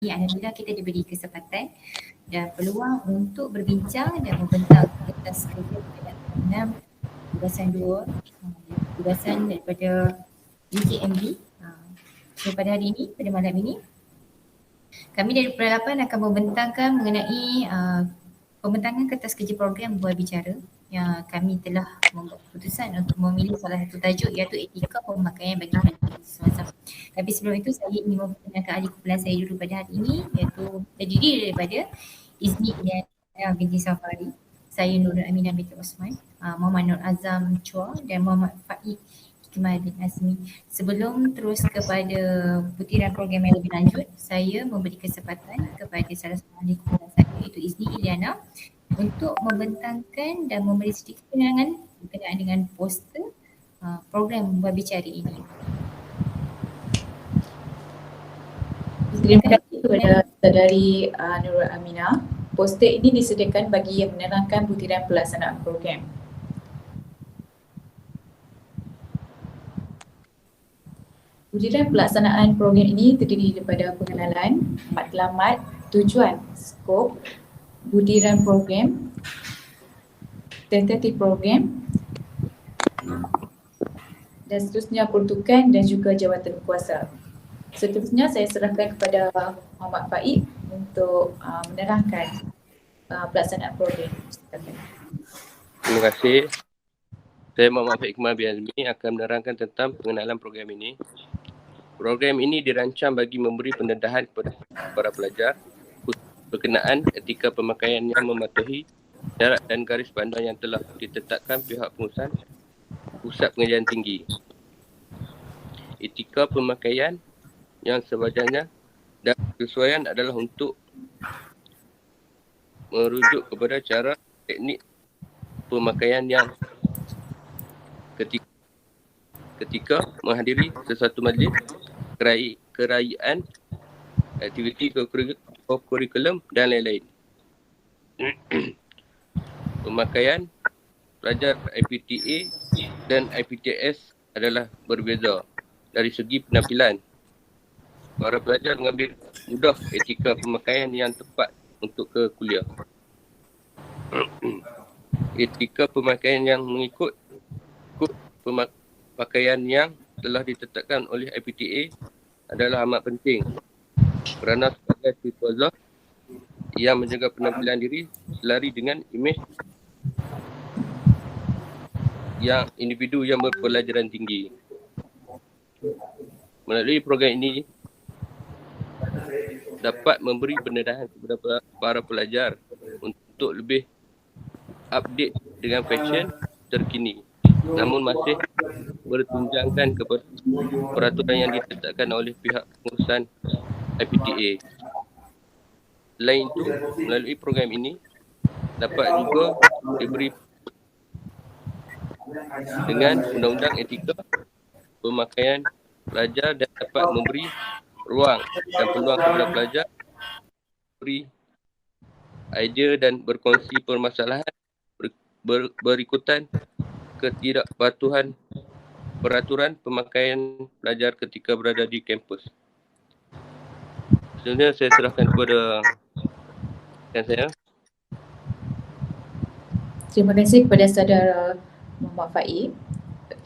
Alhamdulillah kita diberi kesempatan dan peluang untuk berbincang dan membentang atas kerja berkenaan tugasan 2, tugasan daripada UKMB. So pada hari ini, pada malam ini, kami dari Peralapan akan membentangkan mengenai pembentangan kertas kerja program buah bicara yang kami telah membuat keputusan untuk memilih salah satu tajuk iaitu etika pemakaian bagi pendidik semasa. Tapi sebelum itu saya ingin memperkenalkan ahli kumpulan saya dulu pada hari ini iaitu terdiri daripada Izni Iliana binti Safari, saya Nurul Aminah binti Osman, Muhammad Nur Azam Chua dan Muhammad Faik Hikmah bin Azmi. Sebelum terus kepada butiran program yang lebih lanjut, saya memberi kesempatan kepada salah satu ahli kumpulan saya iaitu Izni Iliana untuk membentangkan dan memberi sedikit penerangan berkenaan dengan poster program buah bicara ini. Terima kasih kepada saudari Nurul Aminah. Poster ini disediakan bagi yang menerangkan butiran pelaksanaan program. Butiran pelaksanaan program ini terdiri daripada pengenalan, matlamat, tujuan, skop, butiran program, tentatif program dan seterusnya peruntukan dan juga jawatan kuasa. Seterusnya saya serahkan kepada Muhammad Faik untuk menerangkan pelaksanaan program. Terima kasih. Saya Muhammad Faik Hikmah bin Azmi akan menerangkan tentang pengenalan program ini. Program ini dirancang bagi memberi pendedahan kepada para pelajar berkenaan etika pemakaian yang mematuhi syarat dan garis panduan yang telah ditetapkan pihak pengurusan Pusat Pengajian Tinggi. Etika pemakaian yang sewajarnya dan kesesuaian adalah untuk merujuk kepada cara teknik pemakaian yang ketika menghadiri sesuatu majlis, kerajaan, aktiviti kurikulum dan lain-lain. Pemakaian pelajar IPTA dan IPTS adalah berbeza dari segi penampilan. Para pelajar mengambil mudah etika pemakaian yang tepat untuk ke kuliah. Etika pemakaian yang mengikut pemakaian yang telah ditetapkan oleh IPTA adalah amat penting kerana sebagai siswa yang menjaga penampilan diri selari dengan imej yang individu yang berpelajaran tinggi. Melalui program ini dapat memberi pendedahan kepada para pelajar untuk lebih update dengan fashion terkini, namun masih bertunjangkan kepada peraturan yang ditetapkan oleh pihak pengurusan IPTA. Selain itu, melalui program ini dapat juga diberi dengan undang-undang etika pemakaian pelajar dan dapat memberi ruang dan peluang kepada pelajar beri idea dan berkongsi permasalahan berikutan ketidakpatuhan peraturan pemakaian pelajar ketika berada di kampus. Sebenarnya saya serahkan kepada saya. Terima kasih kepada saudara Muhammad Faik.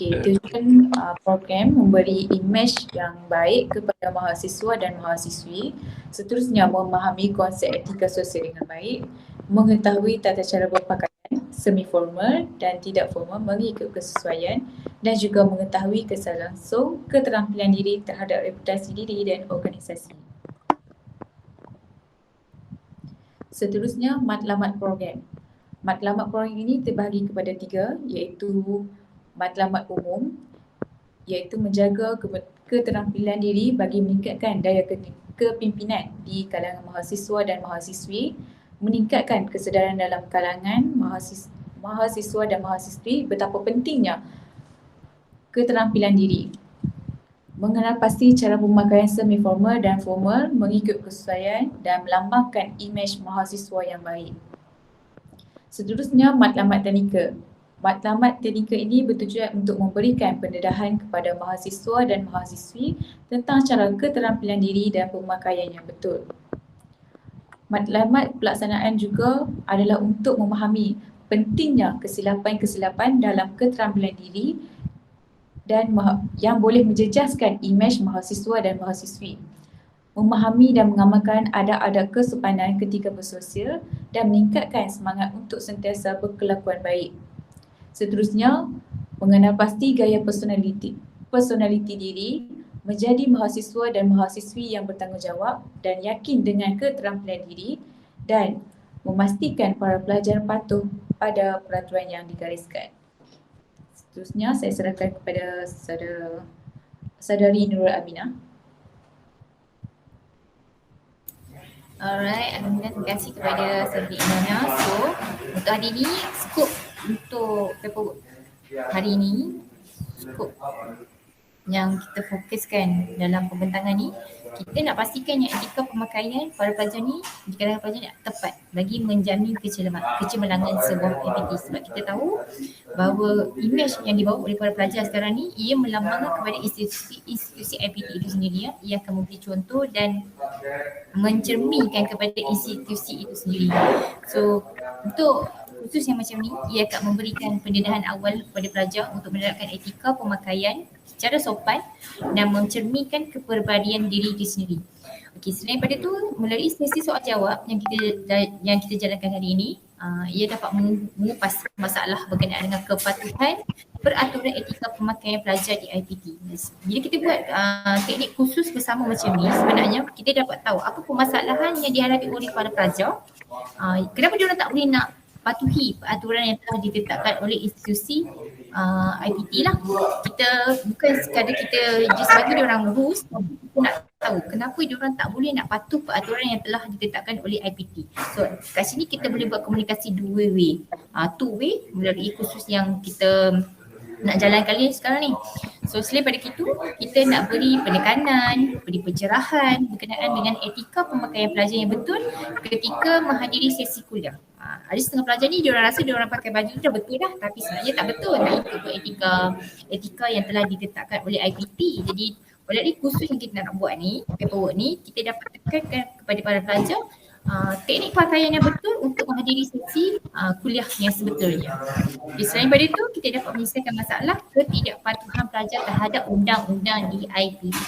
Tujuan program memberi imej yang baik kepada mahasiswa dan mahasiswi, seterusnya memahami konsep etika sosial dengan baik, mengetahui tata cara berpakaian semi formal dan tidak formal mengikut kesesuaian dan juga mengetahui kesan langsung keterampilan diri terhadap reputasi diri dan organisasi. Seterusnya matlamat program. Matlamat program ini terbahagi kepada 3 iaitu matlamat umum iaitu menjaga keterampilan diri bagi meningkatkan daya kepimpinan di kalangan mahasiswa dan mahasiswi, meningkatkan kesedaran dalam kalangan mahasiswa dan mahasiswi betapa pentingnya keterampilan diri, mengenal pasti cara pemakaian semi formal dan formal mengikut kesesuaian dan melambangkan imej mahasiswa yang baik. Seterusnya matlamat teknikal. Matlamat teknikal ini bertujuan untuk memberikan pendedahan kepada mahasiswa dan mahasiswi tentang cara keterampilan diri dan pemakaian yang betul. Matlamat pelaksanaan juga adalah untuk memahami pentingnya kesilapan-kesilapan dalam keterampilan diri dan yang boleh menjejaskan imej mahasiswa dan mahasiswi. Memahami dan mengamalkan adab-adab kesopanan ketika bersosial dan meningkatkan semangat untuk sentiasa berkelakuan baik. Seterusnya, mengenal pasti gaya personaliti diri, menjadi mahasiswa dan mahasiswi yang bertanggungjawab dan yakin dengan keterampilan diri dan memastikan para pelajar patuh pada peraturan yang digariskan. Seterusnya, saya serahkan kepada saudari Nurul Aminah. Alright, Alhamdulillah, terima kasih kepada Saudari Imana. So, untuk hari ini, skop untuk paper hari ini, skop yang kita fokuskan dalam pembentangan ni, kita nak pastikan yang etika pemakaian para pelajar ni di kalangan pelajar ni tepat bagi menjamin kecemerlangan sebuah aktiviti. Sebab kita tahu bahawa imej yang dibawa oleh para pelajar sekarang ni, ia melambangkan kepada institusi IPT itu sendiri ya. Ia akan memberi contoh dan mencerminkan kepada institusi itu sendiri. So, untuk khusus yang macam ni, ia akan memberikan pendedahan awal kepada pelajar untuk menerapkan etika pemakaian secara sopan dan mencerminkan kepribadian diri itu sendiri. Okey, selain daripada tu, melalui sesi soal jawab yang kita jalankan hari ini, ia dapat mengupas masalah berkenaan dengan kepatuhan peraturan etika pemakaian pelajar di IPT. Bila kita buat teknik khusus bersama macam ni, sebenarnya kita dapat tahu apa permasalahan yang dihadapi oleh para pelajar, kenapa dia orang tak boleh nak patuhi peraturan yang telah ditetapkan oleh institusi IPT lah. Kita bukan sekadar kita just bagi dia orang rules, tapi kita nak tahu kenapa dia orang tak boleh nak patuh peraturan yang telah ditetapkan oleh IPT. So kat sini kita boleh buat komunikasi dua way, two way melalui khusus yang kita nak jalankan ni sekarang ni. So selain pada itu, kita nak beri penekanan, beri pencerahan berkenaan dengan etika pemakaian pelajar yang betul ketika menghadiri sesi kuliah. Ada setengah pelajar ni diorang rasa diorang pakai baju tu dah betul dah, tapi sebenarnya tak betul, nak ikut etika yang telah ditetapkan oleh IPT. Jadi melalui khusus yang kita nak buat ni, paperwork ni, kita dapat tekankan kepada para pelajar teknik pakaian yang betul untuk menghadiri sesi kuliah yang sebetulnya. Jadi, selain daripada itu, kita dapat menyelesaikan masalah ketidakpatuhan pelajar terhadap undang-undang di IPT.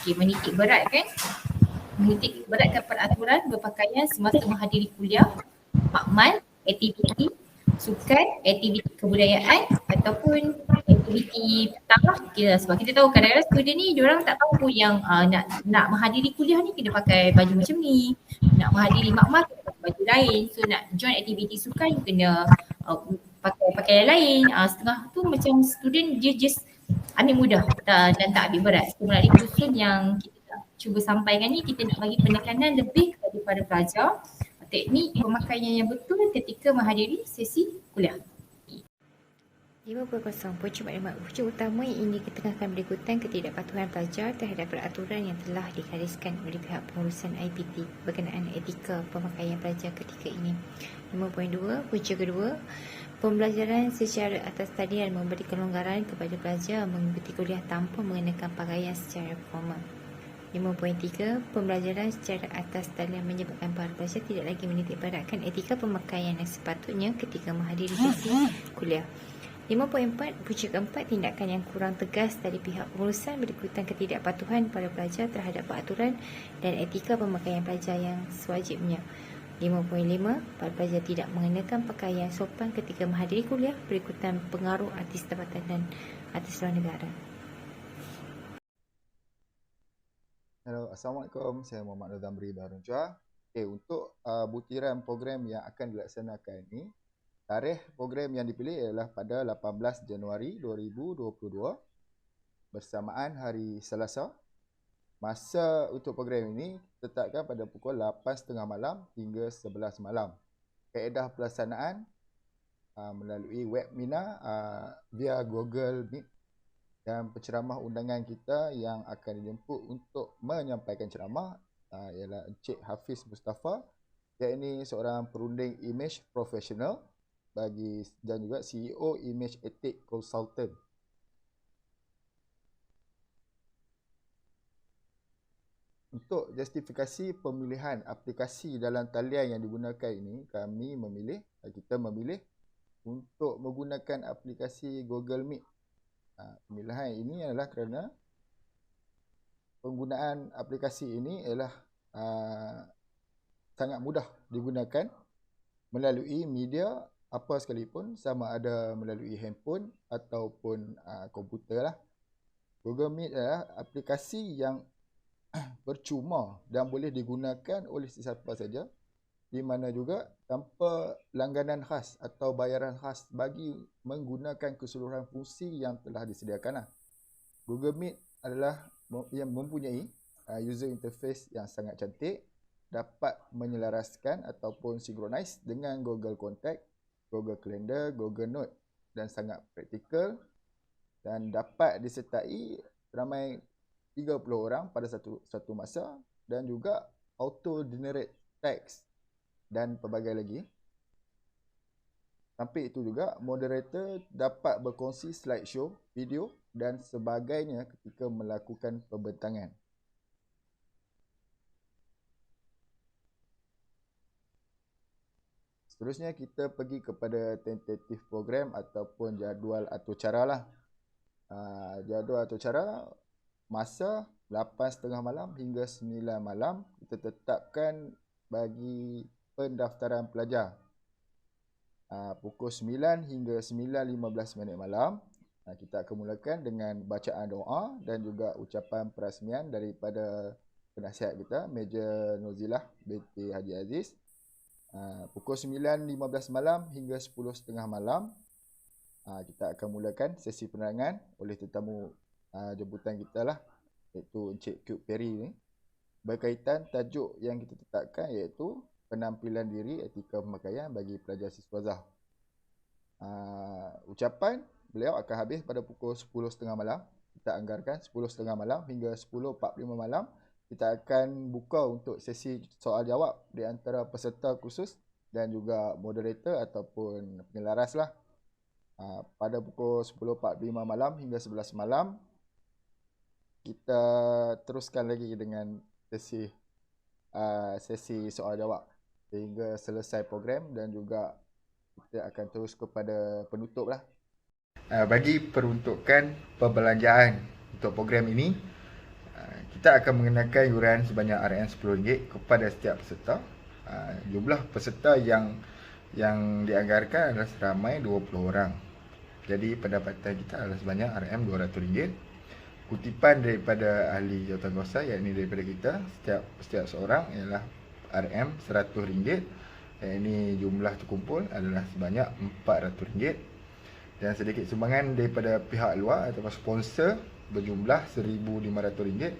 Okey, menitik beratkan peraturan berpakaian semasa menghadiri kuliah, makmal, aktiviti sukan, aktiviti kebudayaan ataupun aktiviti petang lah. Sebab kita tahu kadang-kadang student ni diorang tak tahu yang nak menghadiri kuliah ni kena pakai baju macam ni, nak menghadiri makmal kena pakai baju lain, so nak join aktiviti sukan kena pakai pakaian lain. Setengah tu macam student dia just ambil mudah dan tak ambil berat. So melalui khusus yang kita nak cuba sampaikan ni, kita nak bagi penekanan lebih kepada para pelajar teknik pemakaian yang betul ketika menghadiri sesi kuliah. 50. Punca maklumat. Punca utama yang ingin diketengahkan berikutan ketidakpatuhan pelajar terhadap peraturan yang telah digariskan oleh pihak pengurusan IPT berkenaan etika pemakaian pelajar ketika ini. 5.2. Punca kedua, pembelajaran secara atas talian memberi kelonggaran kepada pelajar mengikuti kuliah tanpa mengenakan pakaian secara formal. 5.3. Pembelajaran secara atas talian menyebabkan para pelajar tidak lagi menitik beratkan etika pemakaian yang sepatutnya ketika menghadiri sesi kuliah. 5.4. Punca keempat, tindakan yang kurang tegas dari pihak pengurusan berikutan ketidakpatuhan para pelajar terhadap peraturan dan etika pemakaian pelajar yang sewajibnya. 5.5. Para pelajar tidak mengenakan pakaian sopan ketika menghadiri kuliah berikutan pengaruh artis tempatan dan artis luar negara. Hello, Assalamualaikum. Saya Muhammad Nur Damri Darun Chua. Untuk butiran program yang akan dilaksanakan ini, tarikh program yang dipilih ialah pada 18 Januari 2022 bersamaan hari Selasa. Masa untuk program ini tetapkan pada pukul 8.30 malam hingga 11 malam. Kaedah pelaksanaan melalui webinar via Google Meet, dan penceramah undangan kita yang akan dijemput untuk menyampaikan ceramah ialah Encik Hafiz Mustafa, iaitu seorang perunding imej profesional dan juga CEO Image Ethics Consultant. Untuk justifikasi pemilihan aplikasi dalam talian yang digunakan ini, kita memilih untuk menggunakan aplikasi Google Meet. Pemilihan ini adalah kerana penggunaan aplikasi ini adalah sangat mudah digunakan melalui media apa sekalipun, sama ada melalui handphone ataupun komputer lah. Google Meet adalah aplikasi yang percuma dan boleh digunakan oleh sesiapa saja, di mana juga tanpa langganan khas atau bayaran khas bagi menggunakan keseluruhan fungsi yang telah disediakan. Google Meet adalah yang mempunyai user interface yang sangat cantik, dapat menyelaraskan ataupun synchronize dengan Google Contact, Google Calendar, Google Note, dan sangat praktikal dan dapat disertai ramai 30 orang pada satu masa, dan juga auto generate text dan pelbagai lagi. Sampai itu juga moderator dapat berkongsi slideshow, video dan sebagainya ketika melakukan pembentangan. Seterusnya kita pergi kepada tentatif program ataupun jadual atau cara lah. Jadual atau cara, masa 8.30 malam hingga 9 malam kita tetapkan bagi pendaftaran pelajar. Pukul 9 hingga 9.15 malam kita akan mulakan dengan bacaan doa dan juga ucapan perasmian daripada penasihat kita, Major Nozilah binti Haji Aziz. Pukul 9.15 malam hingga 10.30 malam kita akan mulakan sesi penerangan oleh tetamu jemputan kita lah, iaitu Encik Cube Perry ni, berkaitan tajuk yang kita tetapkan, iaitu penampilan diri etika pemakaian bagi pelajar siswazah. Ucapan beliau akan habis pada pukul 10.30 malam. Kita anggarkan 10.30 malam hingga 10.45 malam kita akan buka untuk sesi soal jawab di antara peserta khusus dan juga moderator ataupun penyelaras lah. Pada pukul 10.45 malam hingga 11 malam kita teruskan lagi dengan sesi soal jawab sehingga selesai program, dan juga kita akan terus kepada penutup lah. Bagi peruntukan perbelanjaan untuk program ini, kita akan mengenakan yuran sebanyak RM10 kepada setiap peserta. Jumlah peserta yang dianggarkan adalah seramai 20 orang. Jadi pendapatan kita adalah sebanyak RM200. Kutipan daripada ahli jawatankuasa, yakni daripada kita, setiap seorang ialah RM100. Ini jumlah terkumpul adalah sebanyak RM400. Dan sedikit sumbangan daripada pihak luar atau sponsor berjumlah RM1,500.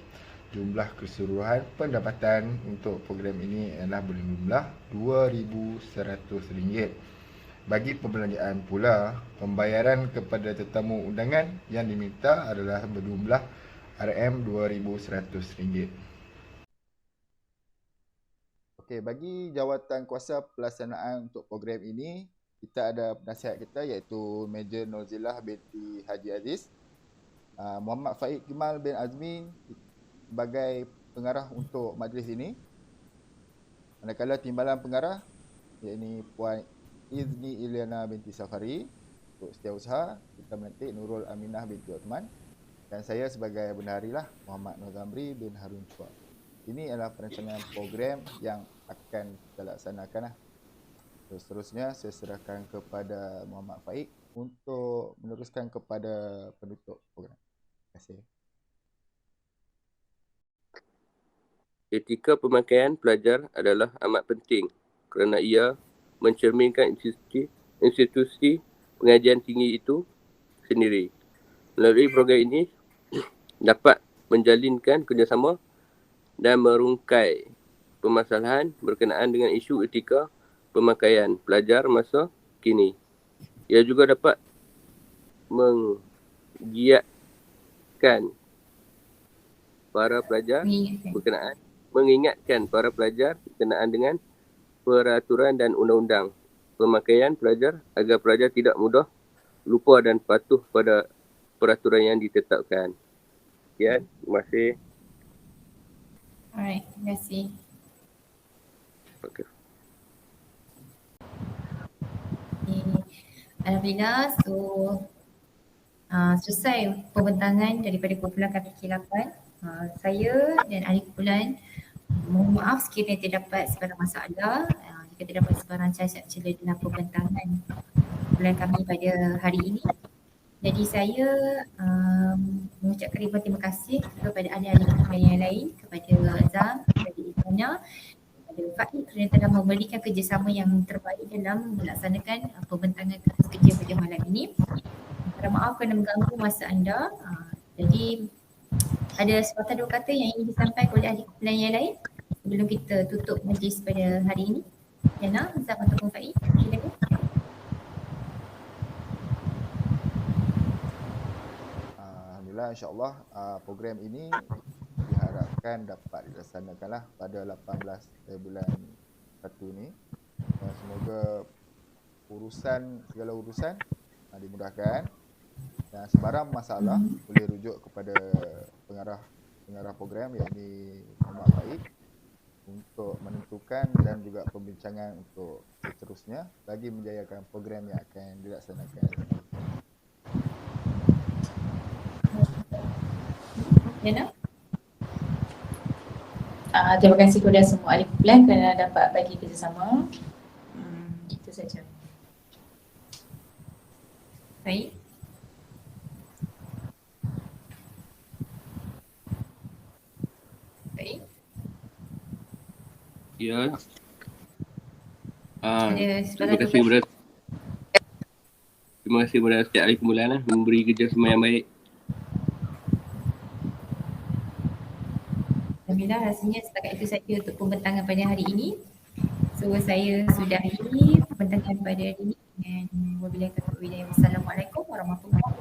Jumlah keseluruhan pendapatan untuk program ini adalah berjumlah RM2,100. Bagi perbelanjaan pula, pembayaran kepada tetamu undangan yang diminta adalah berjumlah RM2,100. Okey, bagi jawatan kuasa pelaksanaan untuk program ini, kita ada penasihat kita, iaitu Major Nozilah binti Haji Aziz, Muhammad Faik Kimal bin Azmi sebagai pengarah untuk majlis ini. Manakala timbalan pengarah, iaitu Puan Izni Iliana binti Safari. Untuk setiausaha kita melantik Nurul Aminah binti Uthman, dan saya sebagai bendahari lah, Muhammad Nozamri bin Harun Chua. Ini adalah perancangan program yang akan kita laksanakan lah. Seterusnya saya serahkan kepada Muhammad Faik untuk meneruskan kepada penutup program. Terima kasih. Etika pemakaian pelajar adalah amat penting kerana ia mencerminkan institusi pengajian tinggi itu sendiri. Melalui program ini dapat menjalinkan kerjasama dan merungkai permasalahan berkenaan dengan isu etika pemakaian pelajar masa kini. Ia juga dapat mengingatkan para pelajar berkenaan dengan peraturan dan undang-undang pemakaian pelajar agar pelajar tidak mudah lupa dan patuh pada peraturan yang ditetapkan. Sekian, terima kasih. Alright, terima kasih. Okay. Okay. Alhamdulillah, so selesai pembentangan daripada kumpulan KPK 8. Saya dan ahli kumpulan mohon maaf sekiranya terdapat sebarang masalah, jika terdapat sebarang cacat celah dalam pembentangan kumpulan kami pada hari ini. Jadi saya mengucapkan ribuan terima kasih kepada ahli-ahli kumpulan yang lain, kepada Azam, kepada Izana, kepada Faik kerana telah memberikan kerjasama yang terbaik dalam melaksanakan pembentangan tugas kerja pada malam ini. Minta maaf kerana mengganggu masa anda. Jadi ada sepatah dua kata yang ingin disampaikan oleh ahli kumpulan yang lain sebelum kita tutup majlis pada hari ini. Jana, Azam ataupun Faik, silakan. Alhamdulillah, insyaAllah program ini diharapkan dapat dilaksanakanlah pada 18 bulan 1 ni. Dan semoga segala urusan dimudahkan dan sebarang masalah boleh rujuk kepada pengarah program, iaitu Muhammad Faik, untuk menentukan dan juga pembincangan untuk seterusnya bagi menjayakan program yang akan dilaksanakan. Jana? Terima kasih kepada semua ahli kumpulan kerana dapat bagi kerjasama. Itu saja. Baik. Baik. Ya. Ada Terima kasih kepada setiap ahli kumpulan memberi kerjasama yang baik. Alhamdulillah, rasanya setakat itu saja untuk pembentangan pada hari ini. So saya sudahi pembentangan pada hari ini dengan wabillahi taufiq wal hidayah. Wassalamualaikum warahmatullahi wabarakatuh.